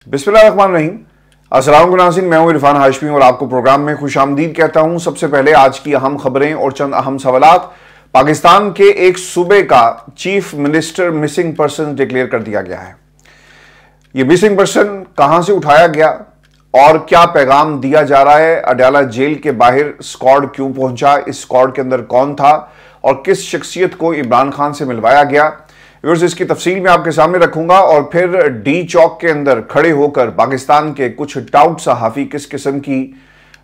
बिस्मिल्लाहिर्रहमानिर्रहीम। अस्सलाम नाज़रीन, मैं हूं इरफान हाशमी और आपको प्रोग्राम में खुशामदीद कहता हूं। सबसे पहले आज की अहम खबरें और चंद अहम सवालात। पाकिस्तान के एक सूबे का chief minister missing person declare कर दिया गया है। यह मिसिंग पर्सन कहां से उठाया गया और क्या पैगाम दिया जा रहा है? अडयाला जेल के बाहर स्क्वाड क्यों पहुंचा? इस स्क्वाड के अंदर कौन था और किस शख्सियत को इमरान खान से मिलवाया गया? व्यूअर्स, इसकी तफसील मैं आपके सामने रखूंगा और फिर डी चौक के अंदर खड़े होकर पाकिस्तान के कुछ टाउट सहाफ़ी किस किस्म की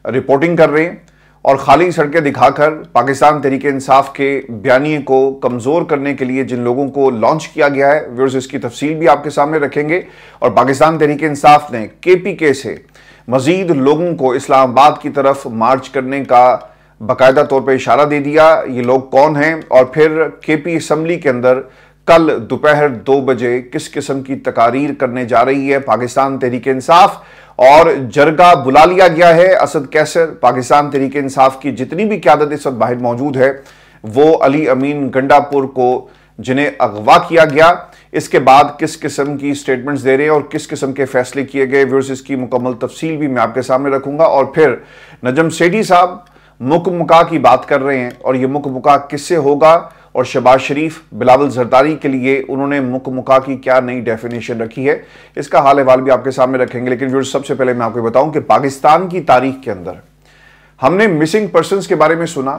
रिपोर्टिंग कर रहे हैं और खाली सड़कें दिखाकर पाकिस्तान तहरीके इंसाफ के बयानिए को कमज़ोर करने के लिए जिन लोगों को लॉन्च किया गया है, व्यूअर्स, इसकी तफसील भी आपके सामने रखेंगे। और पाकिस्तान तहरीके इंसाफ ने KPK से मजीद लोगों को इस्लामाबाद की तरफ मार्च करने का बाकायदा तौर पर इशारा दे दिया। ये लोग कौन हैं और फिर KP असम्बली के अंदर कल दोपहर 2 बजे किस किस्म की तकारीर करने जा रही है पाकिस्तान तहरीके इंसाफ। और जरगा बुला लिया गया है। असद कैसर, पाकिस्तान तहरीके इंसाफ की जितनी भी क़यादत इस वक्त बाहर मौजूद है, वो अली अमीन गंडापुर को जिन्हें अगवा किया गया, इसके बाद किस किस्म की स्टेटमेंट्स दे रहे हैं और किस किस्म के फैसले किए गए, व्यूअर्स, इसकी मुकम्मल तफसील भी मैं आपके सामने रखूंगा। और फिर नजम सेठी साहब मुकमुका की बात कर रहे हैं और यह मुकमुका किससे होगा और शहबाज शरीफ, बिलावल जरदारी के लिए उन्होंने मुकमुका की क्या नई डेफिनेशन रखी है, इसका हाल अहवाल भी आपके सामने रखेंगे। लेकिन व्यूअर्स, सबसे पहले मैं आपको बताऊं कि पाकिस्तान की तारीख के अंदर हमने मिसिंग पर्सन्स के बारे में सुना।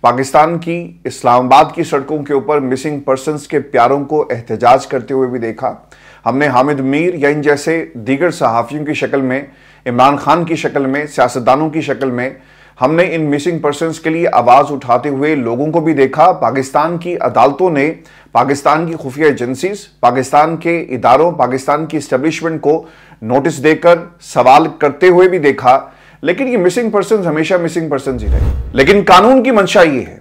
पाकिस्तान की इस्लामाबाद की सड़कों के ऊपर मिसिंग पर्सन्स के प्यारों को एहतजाज करते हुए भी देखा। हमने हामिद मीर या इन जैसे दीगर सहाफ़ियों की शक्ल में, इमरान खान की शक्ल में, सियासतदानों की शक्ल में हमने इन मिसिंग पर्सन्स के लिए आवाज उठाते हुए लोगों को भी देखा। पाकिस्तान की अदालतों ने पाकिस्तान की खुफिया एजेंसीज, पाकिस्तान के इदारों, पाकिस्तान की एस्टेब्लिशमेंट को नोटिस देकर सवाल करते हुए भी देखा। लेकिन ये मिसिंग पर्सन्स हमेशा मिसिंग पर्सन्स ही रहे। लेकिन कानून की मंशा ये है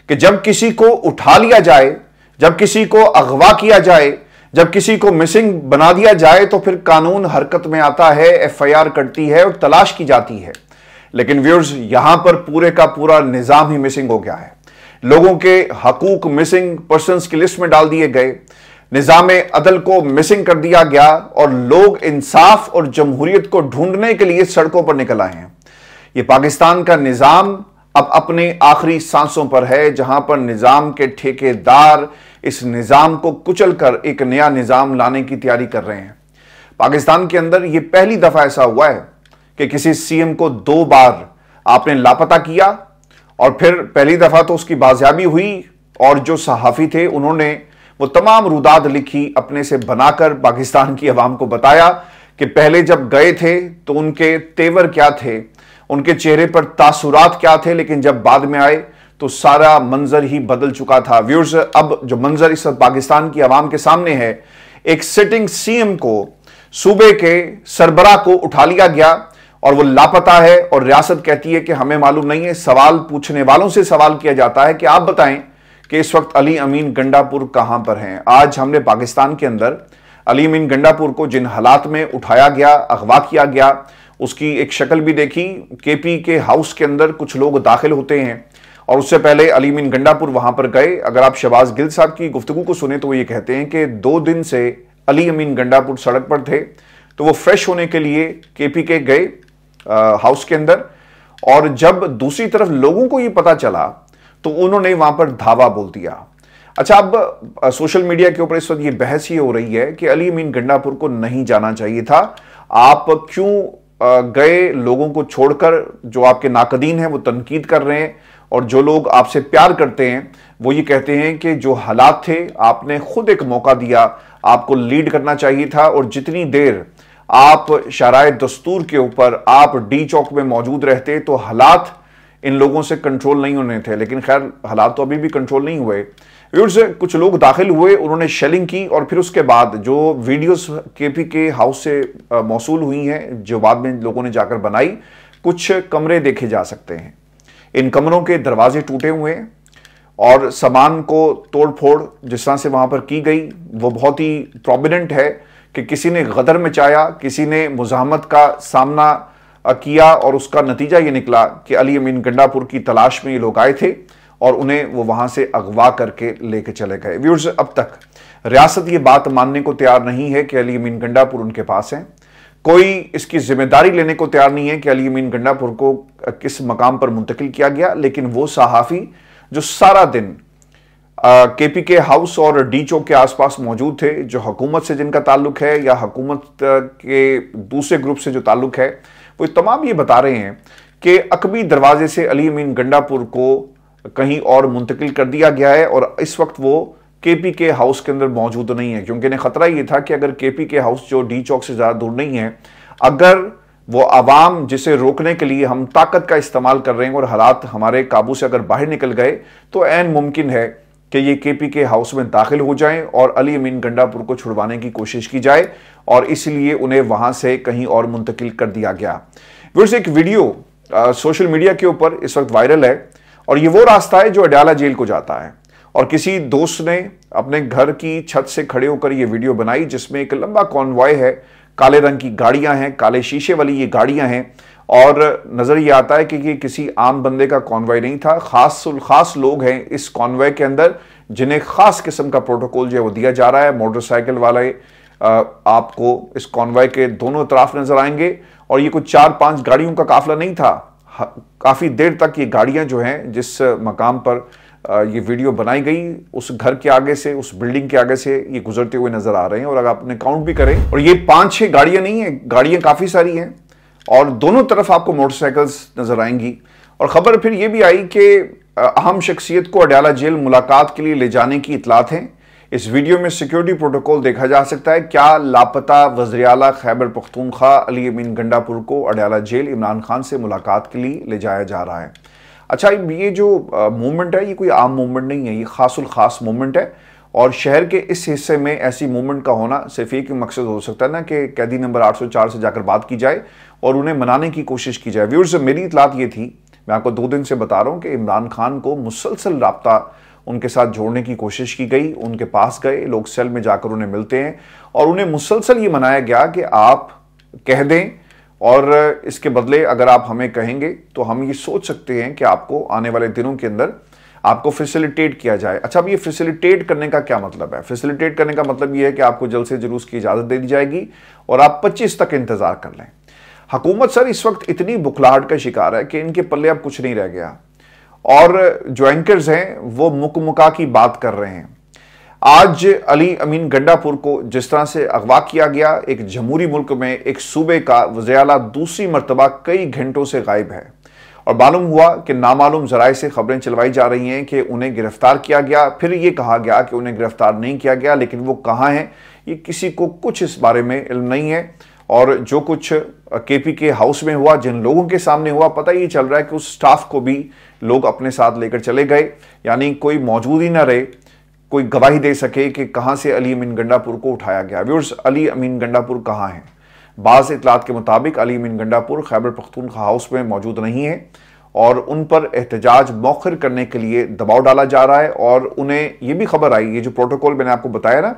कि जब किसी को उठा लिया जाए, जब किसी को अगवा किया जाए, जब किसी को मिसिंग बना दिया जाए, तो फिर कानून हरकत में आता है, FIR कटती है और तलाश की जाती है। लेकिन व्यूअर्स, यहां पर पूरे का पूरा निजाम ही मिसिंग हो गया है। लोगों के हकूक मिसिंग पर्सन्स की लिस्ट में डाल दिए गए, निजाम अदल को मिसिंग कर दिया गया और लोग इंसाफ और जमहूरियत को ढूंढने के लिए सड़कों पर निकल आए हैं। यह पाकिस्तान का निजाम अब अपने आखिरी सांसों पर है, जहां पर निजाम के ठेकेदार इस निजाम को कुचलकर एक नया निजाम लाने की तैयारी कर रहे हैं। पाकिस्तान के अंदर यह पहली दफा ऐसा हुआ है कि किसी CM को 2 बार आपने लापता किया और फिर पहली दफा तो उसकी बाजियाबी हुई और जो सहाफ़ी थे उन्होंने वो तमाम रुदाद लिखी, अपने से बनाकर पाकिस्तान की आवाम को बताया कि पहले जब गए थे तो उनके तेवर क्या थे, उनके चेहरे पर तासुरात क्या थे, लेकिन जब बाद में आए तो सारा मंजर ही बदल चुका था। व्यूअर्स, अब जो मंजर इस पाकिस्तान की आवाम के सामने है, एक सिटिंग CM को, सूबे के सरबराह को उठा लिया गया और वो लापता है और रियासत कहती है कि हमें मालूम नहीं है। सवाल पूछने वालों से सवाल किया जाता है कि आप बताएं कि इस वक्त अली अमीन गंडापुर कहां पर हैं। आज हमने पाकिस्तान के अंदर अली अमीन गंडापुर को जिन हालात में उठाया गया, अगवा किया गया, उसकी एक शक्ल भी देखी। KP के हाउस के अंदर कुछ लोग दाखिल होते हैं और उससे पहले अली अमीन गंडापुर वहां पर गए। अगर आप शहबाज गिल साहब की गुफ्तगू को सुने तो वो ये कहते हैं कि 2 दिन से अली अमीन गंडापुर सड़क पर थे, तो वो फ्रेश होने के लिए KP के गए हाउस के अंदर। और जब दूसरी तरफ लोगों को यह पता चला तो उन्होंने वहां पर धावा बोल दिया। अच्छा, अब सोशल मीडिया के ऊपर इस वक्त यह बहस ही हो रही है कि अली अमीन गंडापुर को नहीं जाना चाहिए था, आप क्यों गए? लोगों को छोड़कर जो आपके नाकदीन हैं वो तनकीद कर रहे हैं और जो लोग आपसे प्यार करते हैं वो ये कहते हैं कि जो हालात थे आपने खुद एक मौका दिया, आपको लीड करना चाहिए था। और जितनी देर आप शराए दस्तूर के ऊपर आप डी चौक में मौजूद रहते तो हालात इन लोगों से कंट्रोल नहीं होने थे। लेकिन खैर, हालात तो अभी भी कंट्रोल नहीं हुए। व्यूअर्स, कुछ लोग दाखिल हुए, उन्होंने शेलिंग की और फिर उसके बाद जो वीडियोस KP के हाउस से मौसूल हुई हैं, जो बाद में लोगों ने जाकर बनाई, कुछ कमरे देखे जा सकते हैं। इन कमरों के दरवाजे टूटे हुए हैं और सामान को तोड़ फोड़ जिस तरह से वहां पर की गई वो बहुत ही प्रोमिनेंट है कि किसी ने गदर मचाया, किसी ने मुज़ाहमत का सामना किया और उसका नतीजा ये निकला कि अली अमीन गंडापुर की तलाश में ये लोग आए थे और उन्हें वो वहां से अगवा करके लेके चले गए। व्यूअर्स, अब तक रियासत ये बात मानने को तैयार नहीं है कि अली अमीन गंडापुर उनके पास हैं। कोई इसकी जिम्मेदारी लेने को तैयार नहीं है कि अली अमीन गंडापुर को किस मकाम पर मुंतकिल किया गया, लेकिन वो सहाफी जो सारा दिन केपीके हाउस और डी चौक के आसपास मौजूद थे, जो हुकूमत से जिनका ताल्लुक है या हुकूमत के दूसरे ग्रुप से जो ताल्लुक है, वो तमाम ये बता रहे हैं कि अकबी दरवाजे से अली अमीन गंडापुर को कहीं और मुंतकिल कर दिया गया है और इस वक्त वो केपीके हाउस के अंदर मौजूद नहीं है, क्योंकि इन्हें खतरा ये था कि अगर केपीके हाउस जो डी चौक से ज्यादा दूर नहीं है, अगर वो आवाम जिसे रोकने के लिए हम ताकत का इस्तेमाल कर रहे हैं और हालात हमारे काबू से अगर बाहर निकल गए तो ऐन मुमकिन है कि ये केपीके हाउस में दाखिल हो जाएं और अली अमीन गंडापुर को छुड़वाने की कोशिश की जाए, और इसलिए उन्हें वहां से कहीं और मुंतकिल कर दिया गया। व्यूअर्स, एक वीडियो सोशल मीडिया के ऊपर इस वक्त वायरल है और ये वो रास्ता है जो अडयाला जेल को जाता है, और किसी दोस्त ने अपने घर की छत से खड़े होकर ये वीडियो बनाई जिसमें एक लंबा कॉन्वॉय है, काले रंग की गाड़ियां हैं, काले शीशे वाली ये गाड़ियां हैं, और नजर ये आता है कि ये किसी आम बंदे का कॉन्वॉय नहीं था। खास लोग हैं इस कॉन्वॉय के अंदर जिन्हें खास किस्म का प्रोटोकॉल जो है वो दिया जा रहा है। मोटरसाइकिल वाले आपको इस कॉन्वॉय के दोनों तरफ नजर आएंगे, और ये कुछ 4-5 गाड़ियों का काफिला नहीं था। काफी देर तक ये गाड़ियां जो हैं, जिस मकाम पर ये वीडियो बनाई गई, उस घर के आगे से, उस बिल्डिंग के आगे से ये गुजरते हुए नजर आ रहे हैं। और अगर आपने काउंट भी करें, और ये 5-6 गाड़ियां नहीं है, गाड़ियां काफी सारी हैं, और दोनों तरफ आपको मोटरसाइकिल्स नजर आएंगी। और खबर फिर ये भी आई कि अहम शख्सियत को अडयाला जेल मुलाकात के लिए ले जाने की इतलात हैं। इस वीडियो में सिक्योरिटी प्रोटोकॉल देखा जा सकता है। क्या लापता वज़ीर आला खैबर पख्तूनख्वा अली अमीन गंडापुर को अडयाला जेल इमरान खान से मुलाकात के लिए ले जाया जा रहा है। अच्छा, ये जो मूवमेंट है, ये कोई आम मूवमेंट नहीं है, ये खासुल खास मूवमेंट है, और शहर के इस हिस्से में ऐसी मूवमेंट का होना सिर्फ एक ही मकसद हो सकता है ना, कि कैदी नंबर 804 से जाकर बात की जाए और उन्हें मनाने की कोशिश की जाए। व्यूअर्स, मेरी इतलात ये थी, मैं आपको 2 दिन से बता रहा हूं कि इमरान खान को मुसलसल राब्ता उनके साथ जोड़ने की कोशिश की गई, उनके पास गए लोग, सेल में जाकर उन्हें मिलते हैं और उन्हें मुसलसल ये मनाया गया कि आप कह दें, और इसके बदले अगर आप हमें कहेंगे तो हम ये सोच सकते हैं कि आपको आने वाले दिनों के अंदर आपको फैसिलिटेट किया जाए। अच्छा, अब ये फैसिलिटेट करने का क्या मतलब है? फैसिलिटेट करने का मतलब ये है कि आपको जल्द से जुलूस की इजाजत दे दी जाएगी और आप 25 तक इंतजार कर लें। हुकूमत सर इस वक्त इतनी बुखलाहट का शिकार है कि इनके पल्ले अब कुछ नहीं रह गया, और जो एंकर्स हैं वो मुकमुका की बात कर रहे हैं। आज अली अमीन गंडापुर को जिस तरह से अगवा किया गया, एक जमहूरी मुल्क में एक सूबे का वज़ीर आला दूसरी मरतबा कई घंटों से गायब है, और मालूम हुआ कि नामालूम जराए से खबरें चलवाई जा रही हैं कि उन्हें गिरफ्तार किया गया, फिर ये कहा गया कि उन्हें गिरफ्तार नहीं किया गया, लेकिन वो कहाँ हैं ये किसी को कुछ इस बारे में इल्म नहीं है। और जो कुछ केपीके हाउस में हुआ, जिन लोगों के सामने हुआ, पता ये चल रहा है कि उस स्टाफ को भी लोग अपने साथ लेकर चले गए, यानी कोई मौजूद ही ना रहे, कोई गवाही दे सके कि कहां से अली अमीन गंडापुर को उठाया गया। व्यूअर्स, अली अमीन गंडापुर कहां है? बाज़ इतलात के मुताबिक अली अमीन गंडापुर खैबर पख्तूनख्वा हाउस में मौजूद नहीं है, और उन पर एहतजाज मौखर करने के लिए दबाव डाला जा रहा है। और उन्हें यह भी खबर आई, ये जो प्रोटोकॉल मैंने आपको बताया ना,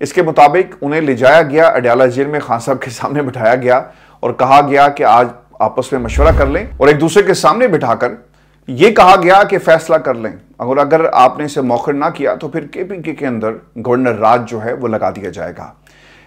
इसके मुताबिक उन्हें ले जाया गया अडयाला जेल में, खान साहब के सामने बिठाया गया और कहा गया कि आज आपस में मशवरा कर लें, और एक दूसरे के सामने बिठाकर यह कहा गया कि फैसला कर लें, और अगर आपने इसे मौखर ना किया तो फिर केपीके के अंदर गवर्नर राज जो है वो लगा दिया जाएगा।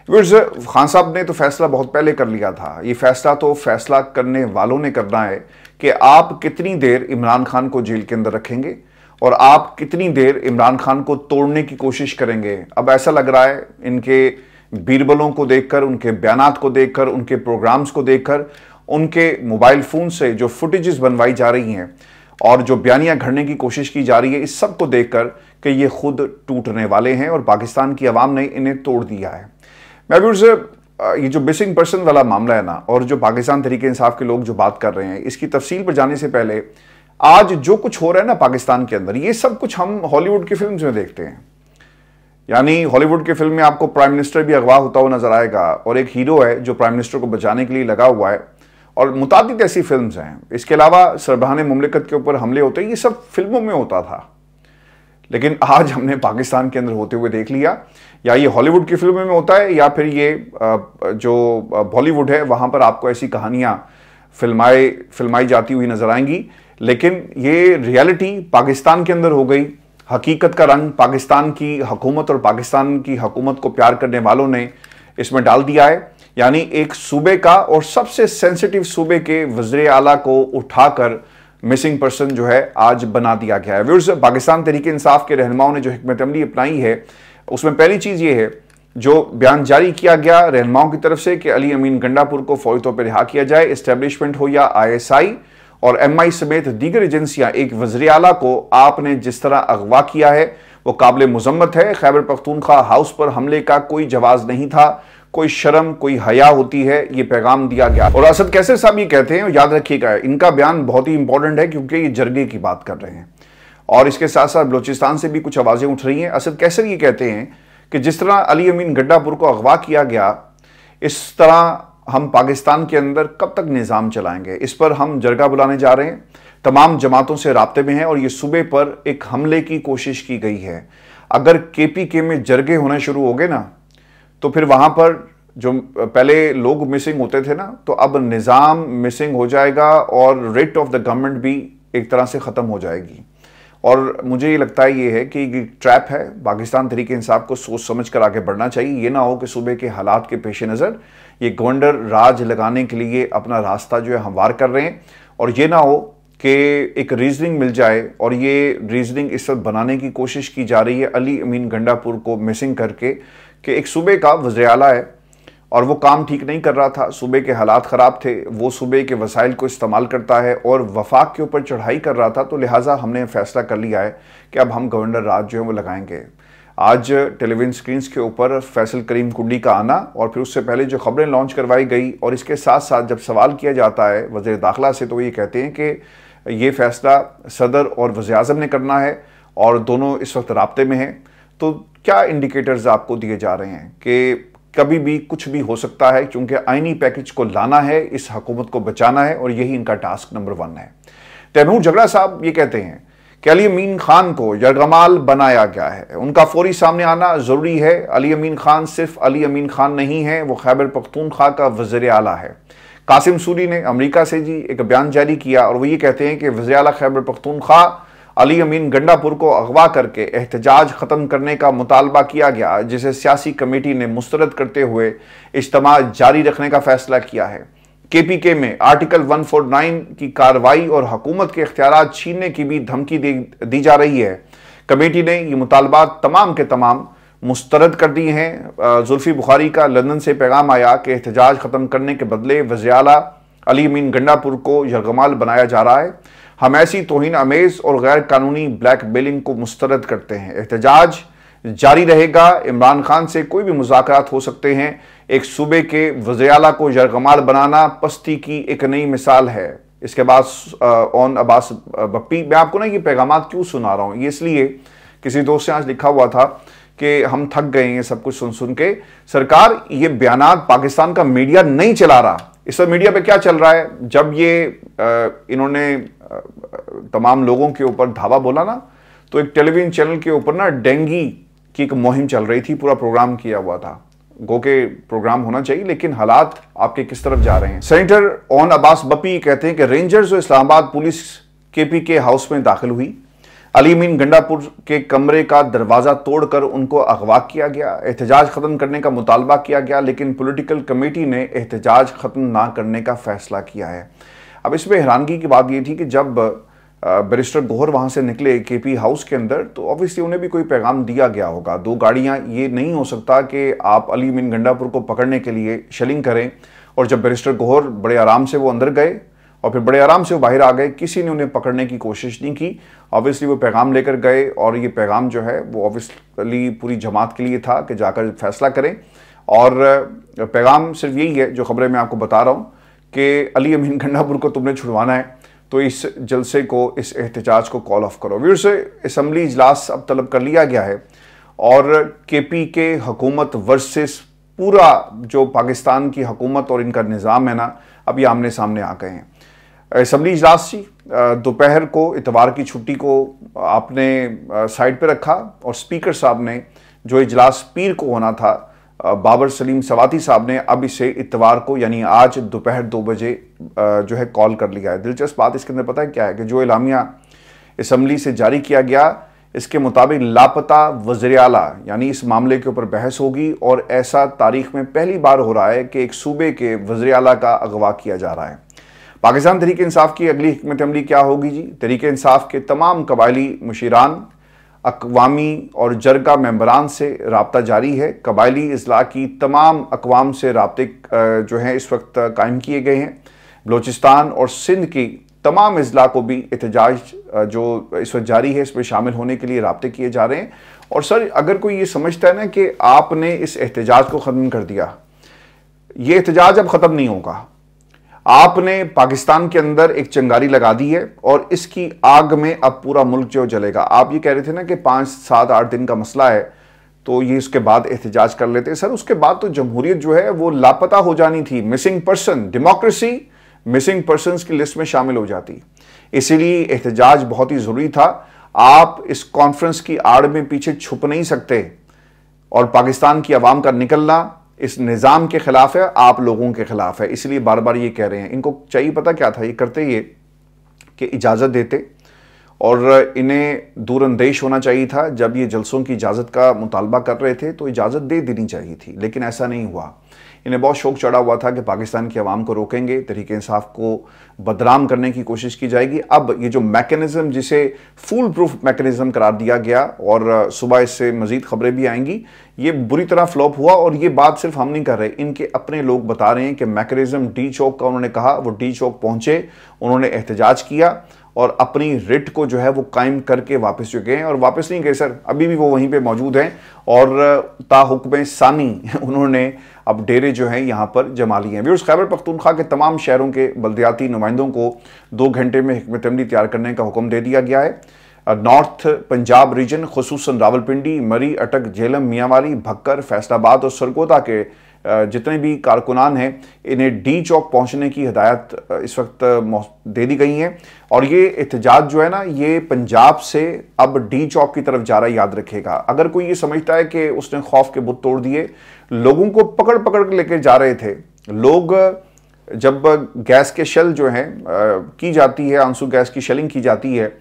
खान साहब ने तो फैसला बहुत पहले कर लिया था। ये फैसला तो फैसला करने वालों ने करना है कि आप कितनी देर इमरान खान को जेल के अंदर रखेंगे और आप कितनी देर इमरान खान को तोड़ने की कोशिश करेंगे। अब ऐसा लग रहा है इनके बीरबलों को देखकर, उनके बयानात को देखकर, उनके प्रोग्राम्स को देखकर, उनके मोबाइल फोन से जो फुटेजेस बनवाई जा रही हैं और जो बयानियां घड़ने की कोशिश की जा रही है, इस सब को देखकर कि ये खुद टूटने वाले हैं और पाकिस्तान की आवाम ने इन्हें तोड़ दिया है। मैं भी ये जो मिसिंग पर्सन वाला मामला है ना, और जो पाकिस्तान तहरीक इंसाफ के लोग जो बात कर रहे हैं, इसकी तफसील पर जाने से पहले आज जो कुछ हो रहा है ना पाकिस्तान के अंदर, ये सब कुछ हम हॉलीवुड की फिल्म में देखते हैं। यानी हॉलीवुड की फिल्म में आपको प्राइम मिनिस्टर भी अगवा होता हुआ नजर आएगा, और एक हीरो है जो प्राइम मिनिस्टर को बचाने के लिए लगा हुआ है, और मुतादिद ऐसी फिल्म्स हैं। इसके अलावा सरबराह मुमलिकत के ऊपर हमले होते हैं, ये सब फिल्मों में होता था, लेकिन आज हमने पाकिस्तान के अंदर होते हुए देख लिया। या ये हॉलीवुड की फिल्मों में होता है, या फिर ये जो बॉलीवुड है वहां पर आपको ऐसी कहानियां फिल्माई जाती हुई नजर आएंगी, लेकिन ये रियलिटी पाकिस्तान के अंदर हो गई। हकीकत का रंग पाकिस्तान की हुकूमत और पाकिस्तान की हुकूमत को प्यार करने वालों ने इसमें डाल दिया है। यानी एक सूबे का और सबसे सेंसिटिव सूबे के वज़ीर आला को उठाकर मिसिंग पर्सन जो है आज बना दिया गया है। व्यूअर्स, पाकिस्तान तहरीक इंसाफ के रहनुमाओं ने जो हिकमत अमली अपनाई है उसमें पहली चीज ये है, जो बयान जारी किया गया रहनुमाओं की तरफ से कि अली अमीन गंडापुर को फौरी तौर पर रिहा किया जाए। एस्टेब्लिशमेंट हो या ISI और MI समेत दीगर एजेंसियां, एक वज़ीर आला को आपने जिस तरह अगवा किया है वो काबिल मुजम्मत है। खैबर पख्तूनख्वा हाउस पर हमले का कोई जवाज नहीं था, कोई शर्म कोई हया होती है, ये पैगाम दिया गया। और असद कैसर साहब ये कहते हैं, याद रखिएगा इनका बयान बहुत ही इंपॉर्टेंट है क्योंकि ये जरगे की बात कर रहे हैं और इसके साथ साथ बलूचिस्तान से भी कुछ आवाजें उठ रही हैं। असद कैसर ये कहते हैं कि जिस तरह अली अमीन गंडापुर को अगवा किया गया, इस तरह हम पाकिस्तान के अंदर कब तक निज़ाम चलाएंगे। इस पर हम जरगा बुलाने जा रहे हैं, तमाम जमातों से राब्ते में हैं और ये सूबे पर एक हमले की कोशिश की गई है। अगर KPK में जरगे होने शुरू हो गए ना, तो फिर वहां पर जो पहले लोग मिसिंग होते थे ना, तो अब निज़ाम मिसिंग हो जाएगा और रेट ऑफ द गवर्नमेंट भी एक तरह से ख़त्म हो जाएगी। और मुझे ये लगता है ये है कि ट्रैप है, पाकिस्तान तहरीक इंसाफ को सोच समझ कर आगे बढ़ना चाहिए। ये ना हो कि सूबे के हालात के पेश नज़र ये गवर्नर राज लगाने के लिए अपना रास्ता जो है हमवार कर रहे हैं, और ये ना हो कि एक रीजनिंग मिल जाए और ये रीजनिंग इस वक्त बनाने की कोशिश की जा रही है अली अमीन गंडापुर को मिसिंग करके, कि एक सूबे का वज़ीर आला है और वो काम ठीक नहीं कर रहा था, सूबे के हालात ख़राब थे, वो सूबे के वसाइल को इस्तेमाल करता है और वफाक के ऊपर चढ़ाई कर रहा था, तो लिहाजा हमने फैसला कर लिया है कि अब हम गवर्नर राज जो है वो लगाएंगे। आज टेलीविजन स्क्रीन्स के ऊपर फैसल करीम कुंडी का आना और फिर उससे पहले जो खबरें लॉन्च करवाई गई, और इसके साथ साथ जब सवाल किया जाता है वज़ीर दाखिला से, तो वो ये कहते हैं कि ये फैसला सदर और वज़ीर आज़म ने करना है और दोनों इस वक्त राब्ते में हैं। तो क्या इंडिकेटर्स आपको दिए जा रहे हैं कि कभी भी कुछ भी हो सकता है, क्योंकि आईनी पैकेज को लाना है, इस हुकूमत को बचाना है और यही इनका टास्क नंबर 1 है। तैमूर झगड़ा साहब ये कहते हैं कि अली अमीन खान को यरगमाल बनाया गया है, उनका फौरी सामने आना जरूरी है। अली अमीन खान सिर्फ अली अमीन खान नहीं है, वो खैबर पख्तूनख्वा का वज़ीर आला है। कासिम सूरी ने अमेरिका से जी एक बयान जारी किया और वो ये कहते हैं कि वज़ीर आला खैबर पख्तूनख्वा अली अमीन गंडापुर को अगवा करके एहतजाज ख़त्म करने का मुतालबा किया गया, जिसे सियासी कमेटी ने मुस्तरद करते हुए इज्तिमा जारी रखने का फैसला किया है। KPK में आर्टिकल 149 की कार्रवाई और हुकूमत के इख्तियारात छीनने की भी धमकी दी जा रही है। कमेटी ने ये मुतालबात तमाम के तमाम मुस्तरद कर दिए हैं। जुल्फी बुखारी का लंदन से पैगाम आया कि एहतजाज ख़त्म करने के बदले वज़ीर आला अली अमीन गंडापुर को यरगमाल बनाया जा रहा है। हम ऐसी तौहीन अमेज और गैर कानूनी ब्लैक मेलिंग को मुस्तरद करते हैं। एहतजाज जारी रहेगा। इमरान खान से कोई भी मुज़ाकरात हो सकते हैं। एक सूबे के वज़ीर आला को यरगमाल बनाना पस्ती की एक नई मिसाल है। इसके बाद ऑन अब्बास बप्पी, मैं आपको ना ये पैगामात क्यों सुना रहा हूँ, ये इसलिए किसी दोस्त से आज लिखा हुआ था कि हम थक गए हैं सब कुछ सुन सुन के। सरकार, ये बयानात पाकिस्तान का मीडिया नहीं चला रहा। इस वक्त मीडिया पे क्या चल रहा है, जब ये इन्होंने तमाम लोगों के ऊपर धावा बोला ना, तो एक टेलीविजन चैनल के ऊपर ना डेंगी की एक मुहिम चल रही थी, पूरा प्रोग्राम किया हुआ था। गो के प्रोग्राम होना चाहिए, लेकिन हालात आपके किस तरफ जा रहे हैं। सेनेटर ऑन अब्बास बप्पी कहते हैं कि रेंजर्स और इस्लामाबाद पुलिस KPK हाउस में दाखिल हुई। अली अमीन गंडापुर के कमरे का दरवाजा तोड़कर उनको अगवा किया गया। एहतजाज खत्म करने का मुतालबा किया गया, लेकिन पॉलिटिकल कमेटी ने एहतजाज खत्म ना करने का फैसला किया है। अब इसमें हैरानगी की बात यह थी कि जब बैरिस्टर गोहर वहां से निकले KP हाउस के अंदर, तो ऑब्वियसली उन्हें भी कोई पैगाम दिया गया होगा। 2 गाड़ियां, ये नहीं हो सकता कि आप अली अमीन गंडापुर को पकड़ने के लिए शेलिंग करें और जब बैरिस्टर गोहर बड़े आराम से वो अंदर गए और फिर बड़े आराम से वो बाहर आ गए, किसी ने उन्हें पकड़ने की कोशिश नहीं की। ऑब्वियसली वो पैगाम लेकर गए और ये पैगाम जो है वो ऑब्वियसली पूरी जमात के लिए था कि जाकर फैसला करें। और पैगाम सिर्फ यही है जो खबरें मैं आपको बता रहा हूँ कि अली अमीन गंडापुर को तुमने छुड़वाना है तो इस जलसे को, इस एहतजाज को कॉल ऑफ करो। व्यूअर्स, असम्बली इजलास अब तलब कर लिया गया है और KPK हुकूमत वर्सेस पूरा जो पाकिस्तान की हुकूमत और इनका निज़ाम है ना, अब ये आमने सामने आ गए हैं। असम्बली इजलास जी दोपहर को, इतवार की छुट्टी को आपने साइड पे रखा और स्पीकर साहब ने जो इजलास पीर को होना था, बाबर सलीम सवाती साहब ने अब इसे इतवार को यानी आज दोपहर 2 बजे जो है कॉल कर लिया है। दिलचस्प बात इसके अंदर पता है क्या है कि जो एलामिया असम्बली से जारी किया गया, इसके मुताबिक लापता वज़ीर आला यानी इस मामले के ऊपर बहस होगी और ऐसा तारीख में पहली बार हो रहा है कि एक सूबे के वज़ीर आला का अगवा किया जा रहा है। पाकिस्तान तहरीक इंसाफ की अगली हिकमत अमली क्या होगी जी? तहरीक इंसाफ के तमाम कबायली मुशीरान, अक़वामी और जरगा मेंबरान से राब्ता जारी है। कबायली इजला की तमाम अक़वाम से राब्ते जो हैं इस वक्त कायम किए गए हैं। बलोचिस्तान और सिंध की तमाम इजला को भी एहतजाज जो इस वक्त जारी है इसमें शामिल होने के लिए राब्ते किए जा रहे हैं। और सर, अगर कोई ये समझता है ना कि आपने इस एहतजाज को ख़त्म कर दिया, ये एहतजाज अब ख़त्म नहीं होगा। आपने पाकिस्तान के अंदर एक चिंगारी लगा दी है और इसकी आग में अब पूरा मुल्क जो जलेगा। आप ये कह रहे थे ना कि 5, 7, 8 दिन का मसला है तो ये उसके बाद एहतजाज कर लेते। सर, उसके बाद तो जमहूरियत जो है वो लापता हो जानी थी। Missing person, democracy missing persons की लिस्ट में शामिल हो जाती। इसीलिए एहतजाज बहुत ही ज़रूरी था। आप इस कॉन्फ्रेंस की आड़ में पीछे छुप नहीं सकते और पाकिस्तान की आवाम का निकलना इस निज़ाम के खिलाफ है, आप लोगों के खिलाफ है। इसलिए बार बार ये कह रहे हैं। इनको चाहिए पता क्या था? ये करते ये कि इजाज़त देते और इन्हें दूरअंदेश होना चाहिए था। जब ये जलसों की इजाज़त का मुतालबा कर रहे थे तो इजाज़त दे देनी चाहिए थी, लेकिन ऐसा नहीं हुआ। इन्हें बहुत शौक चढ़ा हुआ था कि पाकिस्तान की आवाम को रोकेंगे, तहरीक इंसाफ को बदनाम करने की कोशिश की जाएगी। अब ये जो मैकेनिज्म, जिसे फूल प्रूफ मैकेनिज्म करार दिया गया और सुबह इससे मजीद खबरें भी आएंगी, ये बुरी तरह फ्लॉप हुआ। और ये बात सिर्फ हम नहीं कर रहे, इनके अपने लोग बता रहे हैं कि मैकेनिज्म डी चौक का उन्होंने कहा, वो डी चौक पहुंचे, उन्होंने एहतजाज किया और अपनी रिट को जो है वो कायम करके वापस जो गए। और वापस नहीं गए सर, अभी भी वो वहीं पे मौजूद हैं और ताहुक्म सानी उन्होंने अब डेरे जो हैं यहाँ पर जमा लिए हैं। व्यूअर्स, खैबर पख्तूनख्वा के तमाम शहरों के बल्दियाती नुमाइंदों को 2 घंटे में हिकमत अमली तैयार करने का हुक्म दे दिया गया है। नॉर्थ पंजाब रीजन खुसूसन रावलपिंडी, मरी, अटक, झेलम, मियांवाली, भक्कर, फैसलाबाद और सरगोदा के जितने भी कारकुनान हैं, इन्हें डी चौक पहुंचने की हिदायत इस वक्त दे दी गई हैं। और ये एहतजाज जो है ना, ये पंजाब से अब डी चौक की तरफ जा रहा है, याद रखेगा। अगर कोई ये समझता है कि उसने खौफ के बुत तोड़ दिए, लोगों को पकड़ पकड़ के लेकर जा रहे थे लोग। जब गैस के शेल जो हैं की जाती है, आंसू गैस की शेलिंग की जाती है,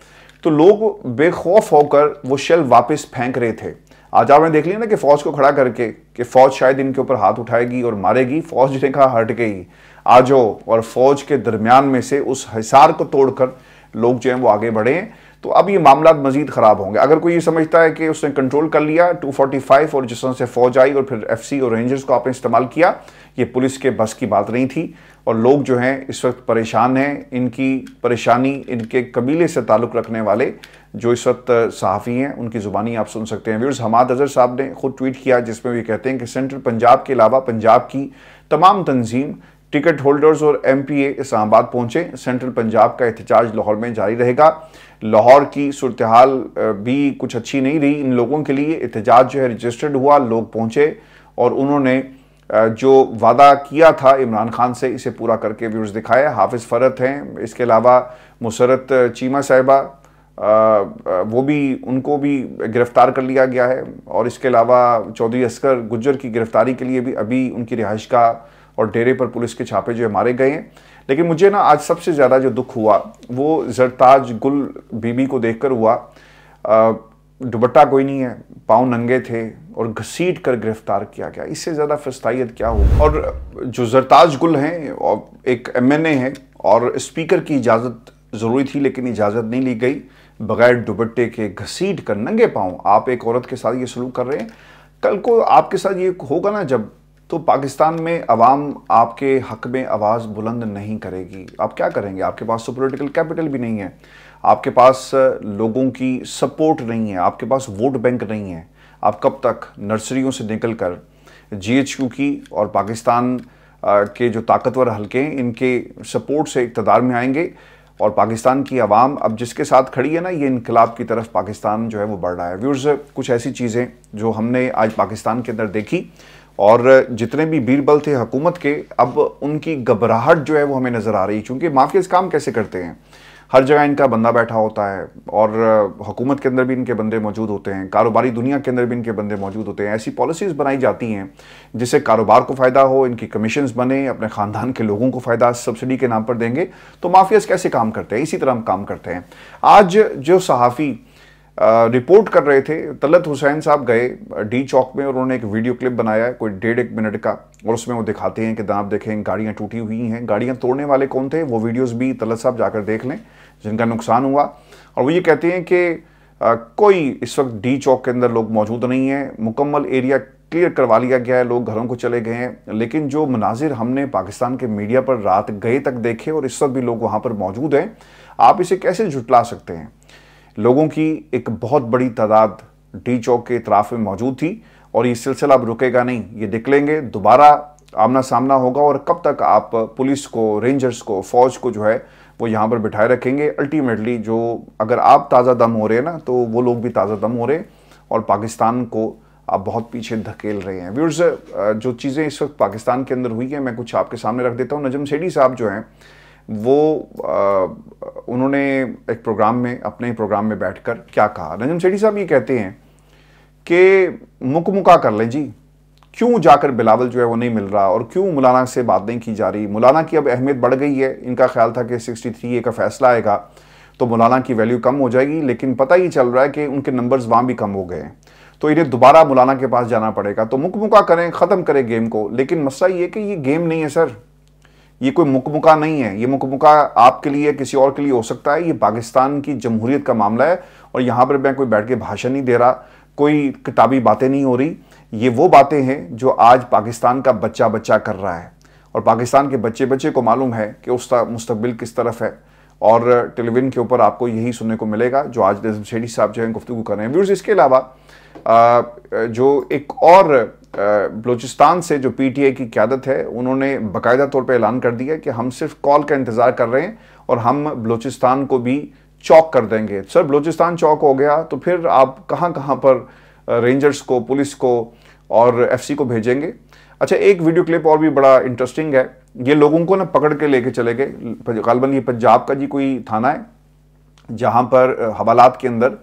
तो लोग बेखौफ होकर वो शेल वापस फेंक रहे थे। आज आपने देख लिया ना कि फौज को खड़ा करके कि फौज शायद इनके ऊपर हाथ उठाएगी और मारेगी। फौज ने कहा हट गई, आ जाओ, और फौज के दरमियान में से उस हिसार को तोड़कर लोग जो हैं वो आगे बढ़े हैं। तो अब ये मामला मजीद खराब होंगे। अगर कोई ये समझता है कि उसने कंट्रोल कर लिया 245 और जिस तरह से फौज आई और फिर एफसी और रेंजर्स को आपने इस्तेमाल किया, ये पुलिस के बस की बात नहीं थी। और लोग जो हैं इस वक्त परेशान हैं। इनकी परेशानी इनके कबीले से ताल्लुक़ रखने वाले जो इस वक्त सहाफ़ी हैं, उनकी ज़ुबानी आप सुन सकते हैं। व्यूअर्स, हमाद अज़हर साहब ने खुद ट्वीट किया जिसमें ये कहते हैं कि सेंट्रल पंजाब के अलावा पंजाब की तमाम तंजीम, टिकट होल्डर्स और MPA इस्लामाबाद पहुंचे। सेंट्रल पंजाब का एहतजाज लाहौर में जारी रहेगा। लाहौर की सूरत हाल भी कुछ अच्छी नहीं रही इन लोगों के लिए। एहतजाज जो है रजिस्टर्ड हुआ, लोग पहुंचे और उन्होंने जो वादा किया था इमरान खान से, इसे पूरा करके व्यूअर्स दिखाया। हाफिज़ फ़रत हैं, इसके अलावा मुसरत चीमा साहिबा, वो भी, उनको भी गिरफ्तार कर लिया गया है। और इसके अलावा चौधरी असगर गुज्जर की गिरफ्तारी के लिए भी अभी उनकी रिहाइश का और डेरे पर पुलिस के छापे जो है मारे गए हैं। लेकिन मुझे ना आज सबसे ज़्यादा जो दुख हुआ वो जरताज गुल बीबी को देखकर हुआ। दुपट्टा कोई नहीं है, पाँव नंगे थे और घसीट कर गिरफ्तार किया गया। इससे ज़्यादा फस्तायत क्या हो। और जो जरताज गुल हैं और एक MNA है और स्पीकर की इजाज़त ज़रूरी थी, लेकिन इजाज़त नहीं ली गई। बगैर दुपट्टे के घसीट कर नंगे पाँव आप एक औरत के साथ ये सलूक कर रहे हैं। कल को आपके साथ ये होगा ना जब, तो पाकिस्तान में अवाम आपके हक में आवाज़ बुलंद नहीं करेगी। आप क्या करेंगे? आपके पास तो पॉलिटिकल कैपिटल भी नहीं है, आपके पास लोगों की सपोर्ट नहीं है, आपके पास वोट बैंक नहीं है। आप कब तक नर्सरियों से निकल कर GHQ की और पाकिस्तान के जो ताकतवर हलके हैं इनके सपोर्ट से इक़्तिदार में आएंगे? और पाकिस्तान की आवाम अब जिसके साथ खड़ी है ना, ये इनकलाब की तरफ पाकिस्तान जो है वो बढ़ रहा है। व्यूअर्स, कुछ ऐसी चीज़ें जो हमने आज पाकिस्तान के अंदर देखी और जितने भी बीरबल थे हुकूमत के, अब उनकी घबराहट जो है वो हमें नज़र आ रही है। क्योंकि माफियाज काम कैसे करते हैं, हर जगह इनका बंदा बैठा होता है और हुकूमत के अंदर भी इनके बंदे मौजूद होते हैं, कारोबारी दुनिया के अंदर भी इनके बंदे मौजूद होते हैं। ऐसी पॉलिसीज़ बनाई जाती हैं जिससे कारोबार को फ़ायदा हो, इनकी कमीशंस बने, अपने ख़ानदान के लोगों को फ़ायदा सब्सिडी के नाम पर देंगे। तो माफियाज कैसे काम करते हैं, इसी तरह हम काम करते हैं। आज जो सहाफ़ी रिपोर्ट कर रहे थे। तलत हुसैन साहब गए डी चौक में और उन्होंने एक वीडियो क्लिप बनाया है कोई 1.5 मिनट का, और उसमें वो दिखाते हैं कि जनाब देखें गाड़ियाँ टूटी हुई हैं। गाड़ियाँ तोड़ने वाले कौन थे वो वीडियोस भी तलत साहब जाकर देख लें जिनका नुकसान हुआ। और वो ये कहते हैं कि कोई इस वक्त डी चौक के अंदर लोग मौजूद नहीं है, मुकम्मल एरिया क्लियर करवा लिया गया है, लोग घरों को चले गए हैं। लेकिन जो मनाजिर हमने पाकिस्तान के मीडिया पर रात गए तक देखे और इस वक्त भी लोग वहाँ पर मौजूद हैं, आप इसे कैसे झुटला सकते हैं? लोगों की एक बहुत बड़ी तादाद डी चौक के इतराफ में मौजूद थी और ये सिलसिला अब रुकेगा नहीं, ये निकलेंगे, दोबारा आमना सामना होगा। और कब तक आप पुलिस को, रेंजर्स को, फौज को जो है वो यहाँ पर बिठाए रखेंगे? अल्टीमेटली जो अगर आप ताज़ा दम हो रहे हैं ना, तो वो लोग भी ताज़ा दम हो रहे हैं और पाकिस्तान को आप बहुत पीछे धकेल रहे हैं। व्यूअर्स, जो चीज़ें इस वक्त पाकिस्तान के अंदर हुई हैं मैं कुछ आपके सामने रख देता हूँ। नजम सेठी साहब जो हैं वो उन्होंने एक प्रोग्राम में, अपने प्रोग्राम में बैठकर क्या कहा। नजम सेठी साहब ये कहते हैं कि मुकमुका कर लें जी, क्यों जाकर बिलावल जो है वो नहीं मिल रहा और क्यों मौलाना से बात नहीं की जा रही। मौलाना की अब अहमियत बढ़ गई है। इनका ख्याल था कि 63A का फैसला आएगा तो मौलाना की वैल्यू कम हो जाएगी, लेकिन पता ही चल रहा है कि उनके नंबर्स वहाँ भी कम हो गए हैं, तो इन्हें दोबारा मौलाना के पास जाना पड़ेगा। तो मुकमुका करें, ख़त्म करें गेम को। लेकिन मसला ये कि ये गेम नहीं है सर, ये कोई मुकमुका नहीं है। ये मुकमुका आपके लिए, किसी और के लिए हो सकता है, ये पाकिस्तान की जमहूरियत का मामला है। और यहाँ पर मैं कोई बैठ के भाषण नहीं दे रहा, कोई किताबी बातें नहीं हो रही। ये वो बातें हैं जो आज पाकिस्तान का बच्चा बच्चा कर रहा है और पाकिस्तान के बच्चे बच्चे को मालूम है कि उसका मुस्तकबिल किस तरफ है। और टेलीविजन के ऊपर आपको यही सुनने को मिलेगा जो आज नजम सेठी साहब जो है गुफ्तगू कर रहे हैं। व्यूअर्स, इसके अलावा जो एक और बलूचिस्तान से जो PTI की क़यादत है, उन्होंने बाकायदा तौर पर ऐलान कर दिया कि हम सिर्फ कॉल का इंतज़ार कर रहे हैं और हम बलूचिस्तान को भी चौक कर देंगे। सर, बलूचिस्तान चौक हो गया तो फिर आप कहाँ कहाँ पर रेंजर्स को, पुलिस को और FC को भेजेंगे? अच्छा, एक वीडियो क्लिप और भी बड़ा इंटरेस्टिंग है। ये लोगों को ना पकड़ के लेके चले गए, गालबन ये पंजाब का जी कोई थाना है जहाँ पर हवालात के अंदर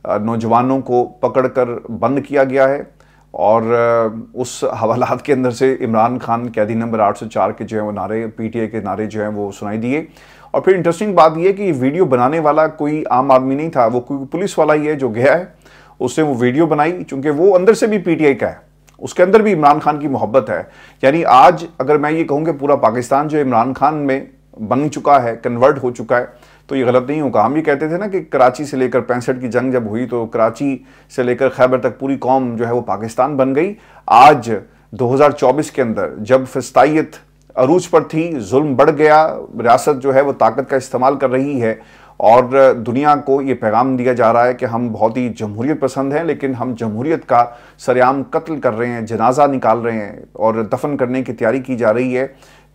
नौजवानों को पकड़कर बंद किया गया है और उस हवालात के अंदर से इमरान खान कैदी नंबर 804 के जो है वो नारे, PTI के नारे जो हैं वो सुनाई दिए। और फिर इंटरेस्टिंग बात यह कि वीडियो बनाने वाला कोई आम आदमी नहीं था, वो कोई पुलिस वाला ही है जो गया है, उसने वो वीडियो बनाई। चूंकि वो अंदर से भी PTI का है, उसके अंदर भी इमरान खान की मोहब्बत है। यानी आज अगर मैं ये कहूँ कि पूरा पाकिस्तान जो इमरान खान में बन चुका है, कन्वर्ट हो चुका है, तो ये गलत नहीं होगा। हम ये कहते थे ना कि कराची से लेकर 65 की जंग जब हुई तो कराची से लेकर खैबर तक पूरी कौम जो है वो पाकिस्तान बन गई। आज 2024 के अंदर जब फिस्तायत अरूज पर थी, जुल्म बढ़ गया, रियासत जो है वो ताकत का इस्तेमाल कर रही है और दुनिया को ये पैगाम दिया जा रहा है कि हम बहुत ही जमहूरियत पसंद हैं, लेकिन हम जमहूरियत का सरेआम कत्ल कर रहे हैं, जनाजा निकाल रहे हैं और दफन करने की तैयारी की जा रही है।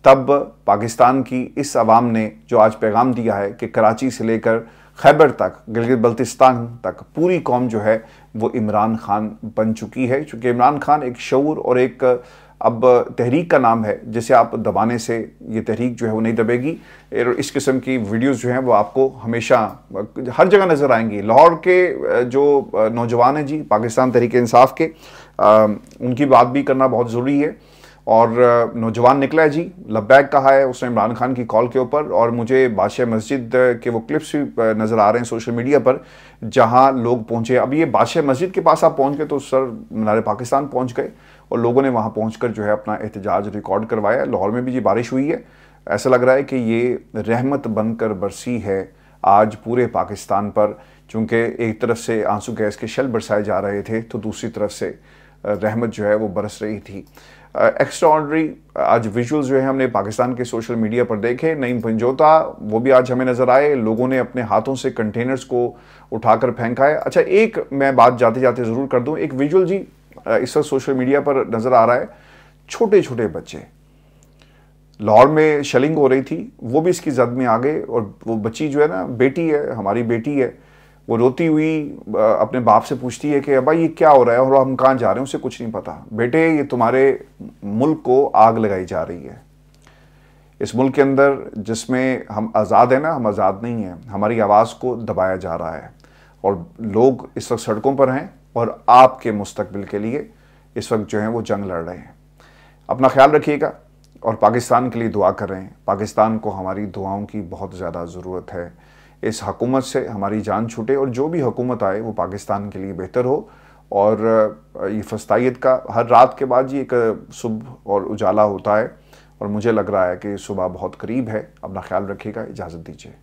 तब पाकिस्तान की इस अवाम ने जो आज पैगाम दिया है कि कराची से लेकर खैबर तक, गिलगित बल्तिस्तान तक पूरी कौम जो है वो इमरान खान बन चुकी है। चूँकि इमरान खान एक शऊर और एक अब तहरीक का नाम है जिसे आप दबाने से ये तहरीक जो है वो नहीं दबेगी। इस किस्म की वीडियोस जो हैं वो आपको हमेशा हर जगह नज़र आएंगी। लाहौर के जो नौजवान हैं जी, पाकिस्तान तहरीक इंसाफ के, उनकी बात भी करना बहुत ज़रूरी है। और नौजवान निकला है जी, लब्बैक कहा है उसने इमरान खान की कॉल के ऊपर। और मुझे बादशाह मस्जिद के वो क्लिप्स भी नज़र आ रहे हैं सोशल मीडिया पर जहां लोग पहुंचे। अब ये बादशाह मस्जिद के पास आप पहुंच गए तो सर मीनार पाकिस्तान पहुंच गए और लोगों ने वहां पहुंचकर जो है अपना एहतजाज रिकॉर्ड करवाया। लाहौर में भी जी बारिश हुई है, ऐसा लग रहा है कि ये रहमत बनकर बरसी है आज पूरे पाकिस्तान पर। चूँकि एक तरफ से आंसू गैस के शल बरसाए जा रहे थे तो दूसरी तरफ से रहमत जो है वो बरस रही थी। एक्स्ट्राऑर्डिनरी आज विजुअल्स जो है हमने पाकिस्तान के सोशल मीडिया पर देखे। नईम पंजोता वो भी आज हमें नज़र आए, लोगों ने अपने हाथों से कंटेनर्स को उठाकर फेंका है। अच्छा, एक मैं बात जाते जाते ज़रूर कर दूं, एक विजुअल जी इस वक्त सोशल मीडिया पर नज़र आ रहा है। छोटे छोटे बच्चे, लाहौर में शेलिंग हो रही थी, वो भी इसकी जद में आ गए और वो बच्ची जो है ना, बेटी है, हमारी बेटी है, वो रोती हुई अपने बाप से पूछती है कि अब्बा ये क्या हो रहा है और हम कहाँ जा रहे हैं, उसे कुछ नहीं पता। बेटे, ये तुम्हारे मुल्क को आग लगाई जा रही है। इस मुल्क के अंदर जिसमें हम आज़ाद हैं ना, हम आज़ाद नहीं हैं, हमारी आवाज़ को दबाया जा रहा है और लोग इस वक्त सड़कों पर हैं और आपके मुस्तकबिल के लिए इस वक्त जो है वो जंग लड़ रहे हैं। अपना ख्याल रखिएगा और पाकिस्तान के लिए दुआ कर रहे हैं। पाकिस्तान को हमारी दुआओं की बहुत ज़्यादा ज़रूरत है। इस हुकूमत से हमारी जान छूटे और जो भी हुकूमत आए वो पाकिस्तान के लिए बेहतर हो। और ये फस्तायत का हर रात के बाद ये एक सुबह और उजाला होता है और मुझे लग रहा है कि सुबह बहुत करीब है। अपना ख्याल रखिएगा, इजाज़त दीजिए।